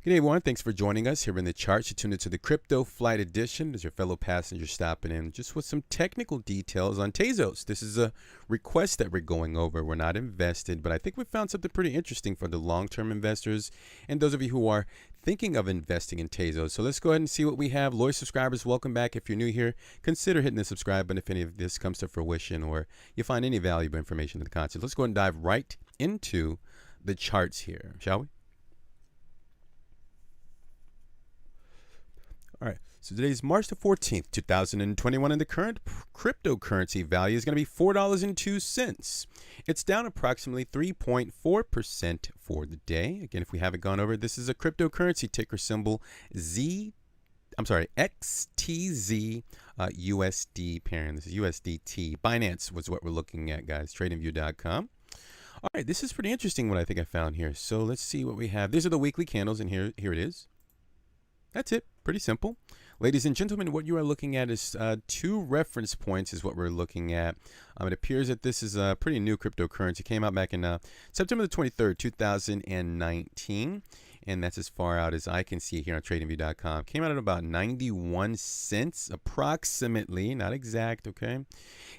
Good day, everyone. Thanks for joining us here in the charts. You tuned into the Crypto Flight Edition as your fellow passenger stopping in just with some technical details on Tezos. This is a request that we're going over. We're not invested, but I think we found something pretty interesting for the long-term investors and those of you who are thinking of investing in Tezos. So let's go ahead and see what we have. Loyal subscribers, welcome back. If you're new here, consider hitting the subscribe button if any of this comes to fruition or you find any valuable information in the content. Let's go ahead and dive right into the charts here, shall we? All right, so today's March the 14th, 2021, and the current cryptocurrency value is going to be $4.02. It's down approximately 3.4% for the day. Again, if we haven't gone over, this is a cryptocurrency ticker symbol XTZ USD pairing. This is USDT. Binance was what we're looking at, guys. TradingView.com. All right, this is pretty interesting what I think I found here. So let's see what we have. These are the weekly candles, and here it is. That's it. Pretty simple. Ladies and gentlemen, what you are looking at is two reference points is what we're looking at. It appears that this is a pretty new cryptocurrency. It came out back in September the 23rd, 2019. And that's as far out as I can see here on TradingView.com. Came out at about 91 cents approximately, not exact, okay?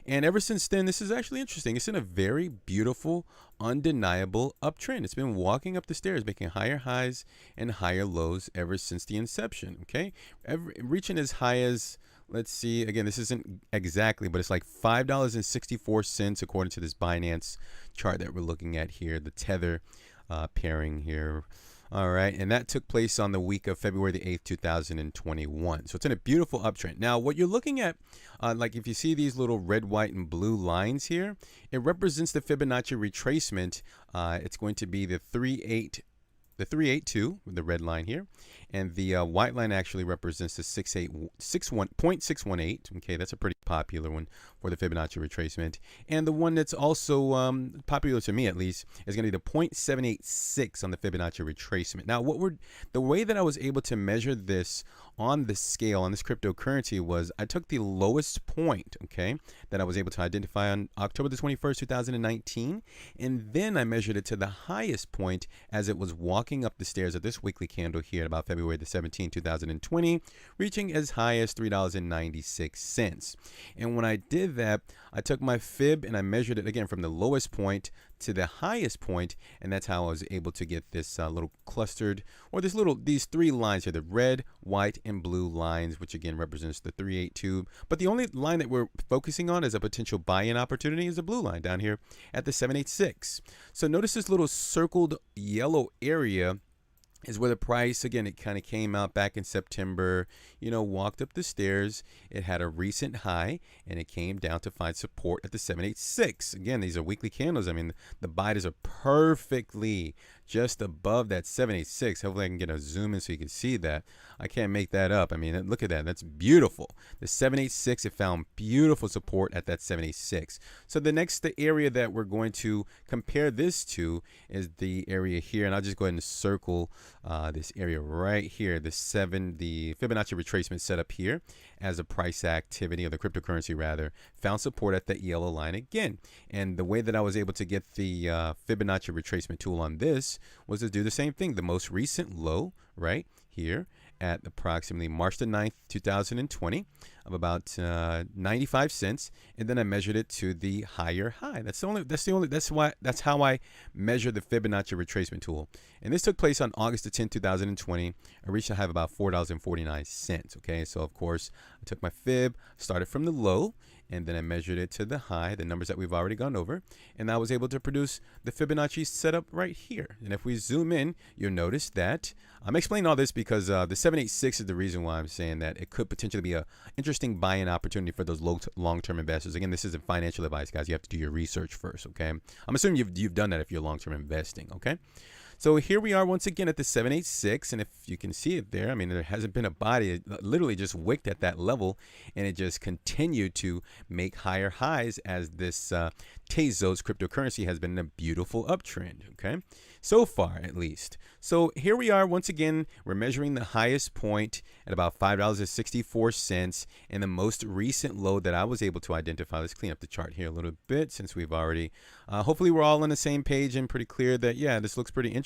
And ever since then, this is actually interesting. It's in a very beautiful, undeniable uptrend. It's been walking up the stairs, making higher highs and higher lows ever since the inception, okay? Reaching as high as, let's see, again, this isn't exactly, but it's like $5.64 according to this Binance chart that we're looking at here, the Tether pairing here. All right, and that took place on the week of February the 8th, 2021. So it's in a beautiful uptrend. Now, what you're looking at, like if you see these little red, white, and blue lines here, it represents the Fibonacci retracement. It's going to be the 382 with the red line here, and the white line actually represents the 0.618. Okay, that's a pretty popular one for the Fibonacci retracement. And the one that's also popular to me, at least, is going to be the 0.786 on the Fibonacci retracement. Now, the way that I was able to measure this on the scale on this cryptocurrency was I took the lowest point, okay, that I was able to identify on October the 21st, 2019, and then I measured it to the highest point as it was walking up the stairs of this weekly candle here at about February the 17th, 2020, reaching as high as $3.96. And when I did that, I took my fib and I measured it again from the lowest point to the highest point, and that's how I was able to get this little clustered, or these three lines here, the red, white, and blue lines, which again represents the 382. But the only line that we're focusing on as a potential buy-in opportunity is the blue line down here at the 786. So notice this little circled yellow area is where the price, again, it kind of came out back in September, walked up the stairs. It had a recent high, and it came down to find support at the 786. Again, these are weekly candles. I mean, the bias are perfectly just above that 786. Hopefully I can get a zoom in so you can see that. I can't make that up. I mean, look at that. That's beautiful. The 786, it found beautiful support at that 786. So the next area that we're going to compare this to is the area here, and I'll just go ahead and circle this area right here, the Fibonacci retracement setup here as a price activity of the cryptocurrency rather, found support at that yellow line again. And the way that I was able to get the Fibonacci retracement tool on this was to do the same thing. The most recent low right here at approximately March the 9th, 2020 of about 95 cents, and then I measured it to the higher high. That's how I measure the Fibonacci retracement tool. And this took place on August the 10th, 2020. I reached a high of about $4.49. Okay, so of course I took my fib, started from the low, and then I measured it to the high, the numbers that we've already gone over, and I was able to produce the Fibonacci setup right here. And if we zoom in, you'll notice that I'm explaining all this because the 786 is the reason why I'm saying that it could potentially be a interesting buy-in opportunity for those long-term investors. Again, this isn't financial advice, guys. You have to do your research first, okay? I'm assuming you've done that if you're long-term investing, okay? So here we are once again at the 786, and if you can see it there, I mean, there hasn't been a body. It literally just wicked at that level, and it just continued to make higher highs as this Tezos cryptocurrency has been in a beautiful uptrend, okay? So far, at least. So here we are once again. We're measuring the highest point at about $5.64, and the most recent low that I was able to identify. Let's clean up the chart here a little bit since we've already, hopefully we're all on the same page and pretty clear that, yeah, this looks pretty interesting.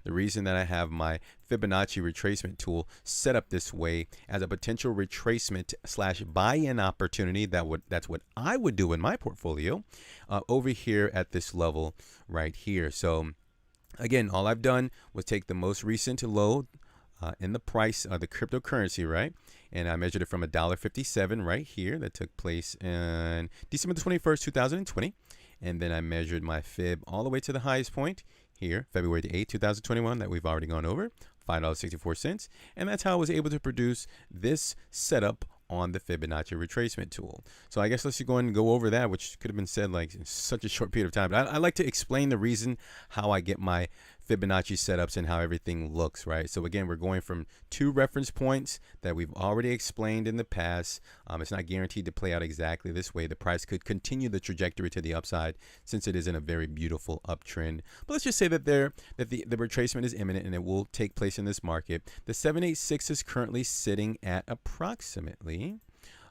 The reason that I have my Fibonacci retracement tool set up this way as a potential retracement slash buy-in opportunity. That's what I would do in my portfolio over here at this level right here. So again, all I've done was take the most recent low in the price of the cryptocurrency, right? And I measured it from $1.57 right here. That took place in December the 21st, 2020. And then I measured my fib all the way to the highest point here, February the 8th, 2021, that we've already gone over, $5.64. And that's how I was able to produce this setup on the Fibonacci retracement tool. So I guess let's just go ahead and go over that, which could have been said like in such a short period of time. But I like to explain the reason how I get my Fibonacci setups and how everything looks, right? So again, we're going from 2 reference points that we've already explained in the past. It's not guaranteed to play out exactly this way. The price could continue the trajectory to the upside since it is in a very beautiful uptrend. But let's just say that the retracement is imminent and it will take place in this market. The 786 is currently sitting at approximately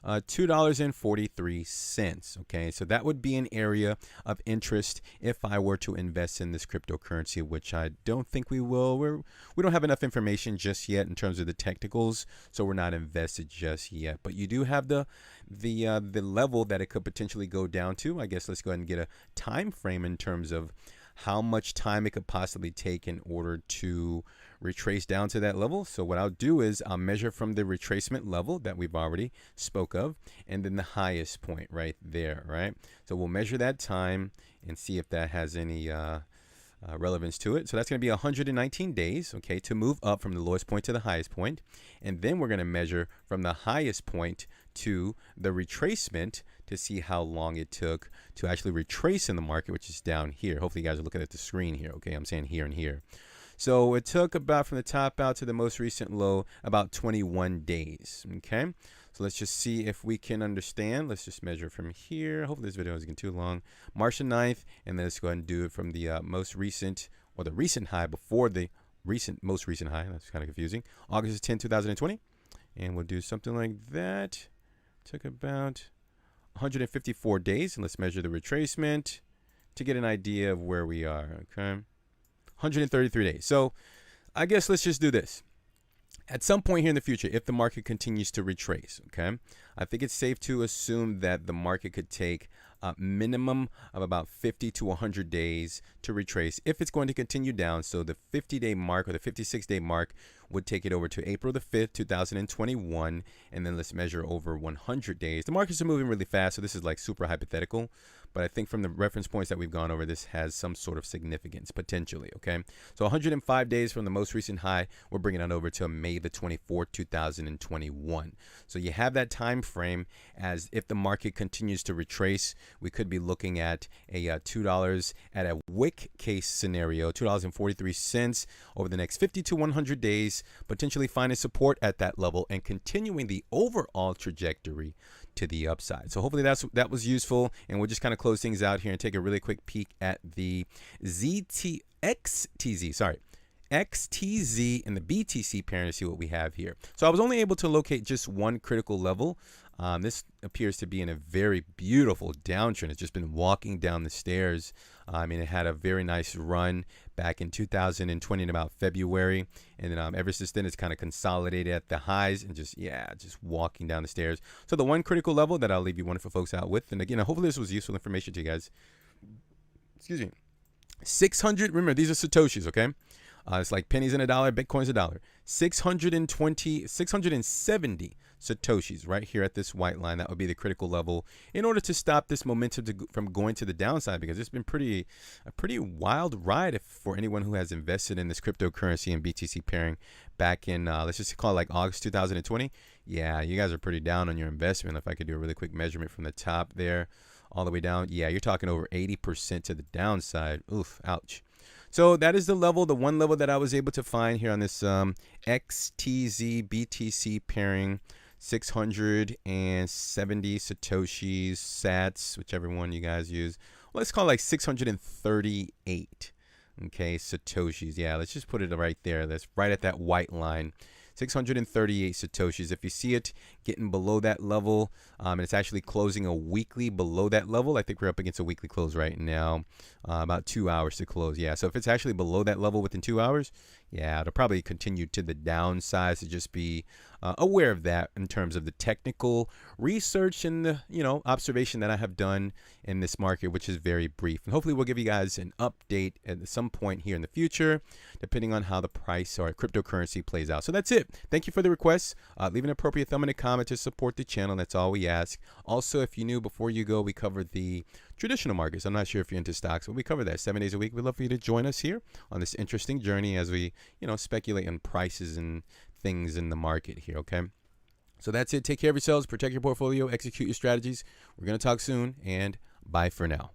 $2.43. Okay, so that would be an area of interest if I were to invest in this cryptocurrency, which I don't think we will. We don't have enough information just yet in terms of the technicals, so we're not invested just yet. But you do have the level that it could potentially go down to. I guess let's go ahead and get a time frame in terms of how much time it could possibly take in order to retrace down to that level. So what I'll do is I'll measure from the retracement level that we've already spoke of, and then the highest point right there, right? So we'll measure that time and see if that has any relevance to it. So that's going to be 119 days, okay, to move up from the lowest point to the highest point. And then we're going to measure from the highest point to the retracement to see how long it took to actually retrace in the market, which is down here. Hopefully you guys are looking at the screen here, okay? I'm saying here and here. So it took about from the top out to the most recent low about 21 days, okay? So let's just see if we can understand. Let's just measure from here. Hopefully this video isn't getting too long. March the 9th, and then let's go ahead and do it from the most recent, or the recent high before the most recent high. That's kind of confusing. August 10, 2020. And we'll do something like that. Took about 154 days, and let's measure the retracement to get an idea of where we are, okay? 133 days. So I guess let's just do this. At some point here in the future, if the market continues to retrace, okay, I think it's safe to assume that the market could take a minimum of about 50 to 100 days to retrace if it's going to continue down. So the 50-day mark or the 56-day mark would take it over to April the 5th, 2021. And then let's measure over 100 days. The markets are moving really fast, so this is like super hypothetical. But I think from the reference points that we've gone over, this has some sort of significance potentially, okay? So 105 days from the most recent high, we're bringing it over to May the 24th, 2021. So you have that time frame as if the market continues to retrace, we could be looking at a $2 at a wick case scenario, $2.43 over the next 50 to 100 days, potentially finding support at that level and continuing the overall trajectory to the upside. So hopefully that was useful, and we'll just kind of close things out here and take a really quick peek at the XTZ and the BTC pairing to see what we have here. So I was only able to locate just one critical level. This appears to be in a very beautiful downtrend. It's just been walking down the stairs. I mean, it had a very nice run back in 2020 in about February. And then ever since then, it's kind of consolidated at the highs and just walking down the stairs. So the one critical level that I'll leave you wonderful folks out with. And again, hopefully this was useful information to you guys. Excuse me. 600, remember, these are Satoshis, okay? It's like pennies in a dollar, Bitcoin's a dollar. 670 Satoshis right here at this white line. That would be the critical level in order to stop this momentum from going to the downside, because it's been a pretty wild ride for anyone who has invested in this cryptocurrency and BTC pairing back in, let's just call it like August 2020. Yeah, you guys are pretty down on your investment. If I could do a really quick measurement from the top there all the way down. Yeah, you're talking over 80% to the downside. Oof, ouch. So that is the level, the one level that I was able to find here on this XTZ BTC pairing, 670 Satoshis, Sats, whichever one you guys use. Well, let's call it like 638, okay, Satoshis. Yeah, let's just put it right there. That's right at that white line. 638 Satoshis. If you see it getting below that level, and it's actually closing a weekly below that level, I think we're up against a weekly close right now, about 2 hours to close. Yeah, so if it's actually below that level within 2 hours, Yeah, it'll probably continue to the downside. So just be aware of that in terms of the technical research and the observation that I have done in this market, which is very brief. And hopefully we'll give you guys an update at some point here in the future, depending on how the price or cryptocurrency plays out. So that's it. Thank you for the requests. Leave an appropriate thumb in a comment to support the channel. That's all we ask. Also, if you knew, before you go, we covered the traditional markets. I'm not sure if you're into stocks, but we cover that 7 days a week. We'd love for you to join us here on this interesting journey as we speculate on prices and things in the market here, okay? So that's it. Take care of yourselves, protect your portfolio, execute your strategies. We're going to talk soon, and bye for now.